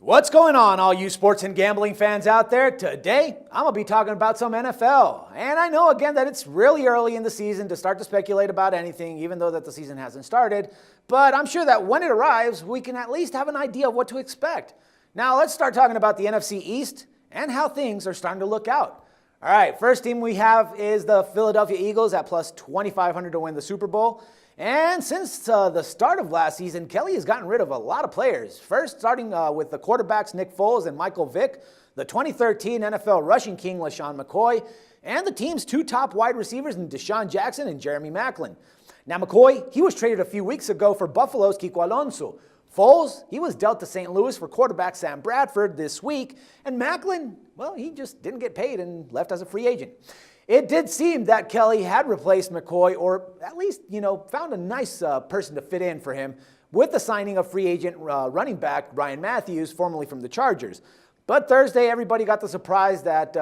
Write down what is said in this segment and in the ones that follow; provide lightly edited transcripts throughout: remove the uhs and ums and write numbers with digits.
What's going on, all you sports and gambling fans out there? Today, I'm going to be talking about some NFL. And I know, again, that it's really early in the season to start to speculate about anything, even though that the season hasn't started. But I'm sure that when it arrives, we can at least have an idea of what to expect. Now, let's start talking about the NFC East and how things are starting to look out. All right, first team we have is the Philadelphia Eagles at plus 2,500 to win the Super Bowl. And since the start of last season, Kelly has gotten rid of a lot of players. First, starting with the quarterbacks Nick Foles and Michael Vick, the 2013 NFL rushing king LaShawn McCoy, and the team's two top wide receivers in Deshaun Jackson and Jeremy Maclin. Now McCoy, he was traded a few weeks ago for Buffalo's Kiko Alonso. Foles, he was dealt to St. Louis for quarterback Sam Bradford this week, and Maclin, well, he just didn't get paid and left as a free agent. It did seem that Kelly had replaced McCoy, or at least, found a nice person to fit in for him with the signing of free agent running back Ryan Matthews, formerly from the Chargers. But Thursday, everybody got the surprise that,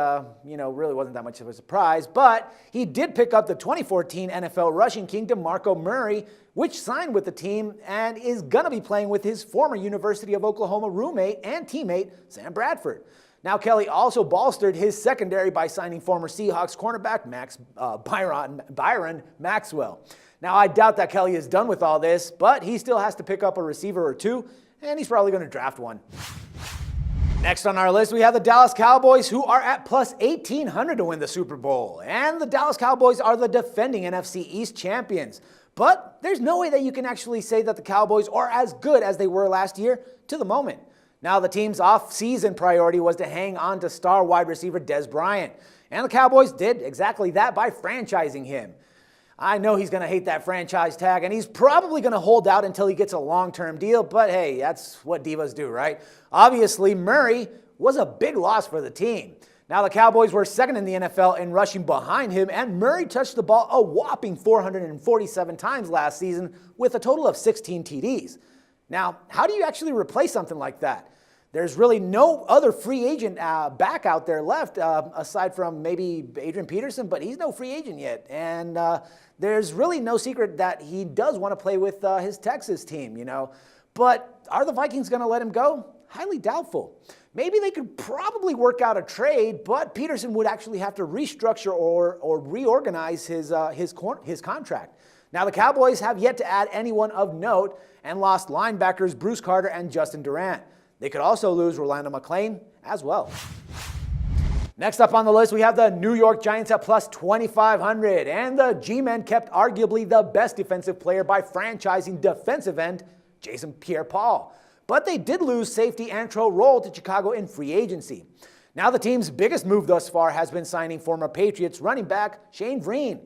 really wasn't that much of a surprise. But he did pick up the 2014 NFL rushing king DeMarco Murray, which signed with the team and is going to be playing with his former University of Oklahoma roommate and teammate, Sam Bradford. Now, Kelly also bolstered his secondary by signing former Seahawks cornerback Byron Maxwell. Now, I doubt that Kelly is done with all this, but he still has to pick up a receiver or two, and he's probably going to draft one. Next on our list, we have the Dallas Cowboys, who are at plus 1,800 to win the Super Bowl. And the Dallas Cowboys are the defending NFC East champions. But there's no way that you can actually say that the Cowboys are as good as they were last year to the moment. Now, the team's off-season priority was to hang on to star wide receiver Dez Bryant. And the Cowboys did exactly that by franchising him. I know he's going to hate that franchise tag, and he's probably going to hold out until he gets a long-term deal, but hey, that's what divas do, right? Obviously, Murray was a big loss for the team. Now, the Cowboys were second in the NFL in rushing behind him, and Murray touched the ball a whopping 447 times last season with a total of 16 TDs. Now, how do you actually replace something like that? There's really no other free agent back out there left, aside from maybe Adrian Peterson, but he's no free agent yet. And there's really no secret that he does want to play with his Texas team, But are the Vikings going to let him go? Highly doubtful. Maybe they could probably work out a trade, but Peterson would actually have to restructure or reorganize his contract. Now, the Cowboys have yet to add anyone of note and lost linebackers Bruce Carter and Justin Durant. They could also lose Rolando McClain as well. Next up on the list, we have the New York Giants at plus 2,500. And the G-Men kept arguably the best defensive player by franchising defensive end Jason Pierre-Paul. But they did lose safety Antro Roll to Chicago in free agency. Now the team's biggest move thus far has been signing former Patriots running back Shane Vereen.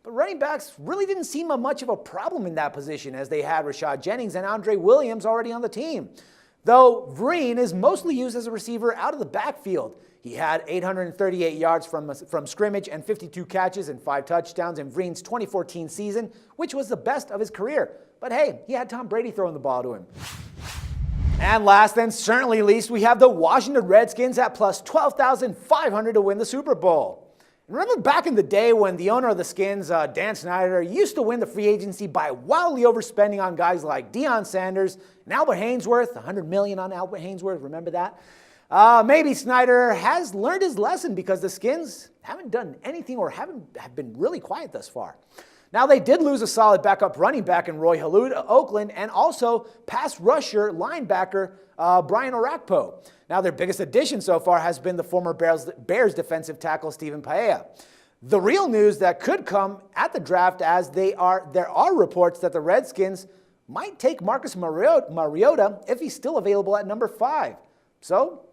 But running backs really didn't seem much of a problem in that position, as they had Rashad Jennings and Andre Williams already on the team. Though Vereen is mostly used as a receiver out of the backfield. He had 838 yards from scrimmage and 52 catches and 5 touchdowns in Vereen's 2014 season, which was the best of his career. But hey, he had Tom Brady throwing the ball to him. And last and certainly least, we have the Washington Redskins at plus 12,500 to win the Super Bowl. Remember back in the day when the owner of the Skins, Dan Snyder, used to win the free agency by wildly overspending on guys like Deion Sanders and Albert Haynesworth, $100 million on Albert Haynesworth, remember that? Maybe Snyder has learned his lesson because the Skins haven't done anything or have been really quiet thus far. Now, they did lose a solid backup running back in Roy Halud, Oakland, and also pass rusher linebacker Brian Orakpo. Now, their biggest addition so far has been the former Bears defensive tackle Stephen Paella. The real news that could come at the draft, as there are reports that the Redskins might take Marcus Mariota if he's still available at number 5. So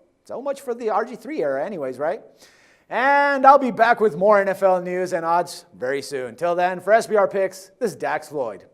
much for the RG3 era anyways, right? And I'll be back with more NFL news and odds very soon. Till then, for SBR Picks, this is Dax Floyd.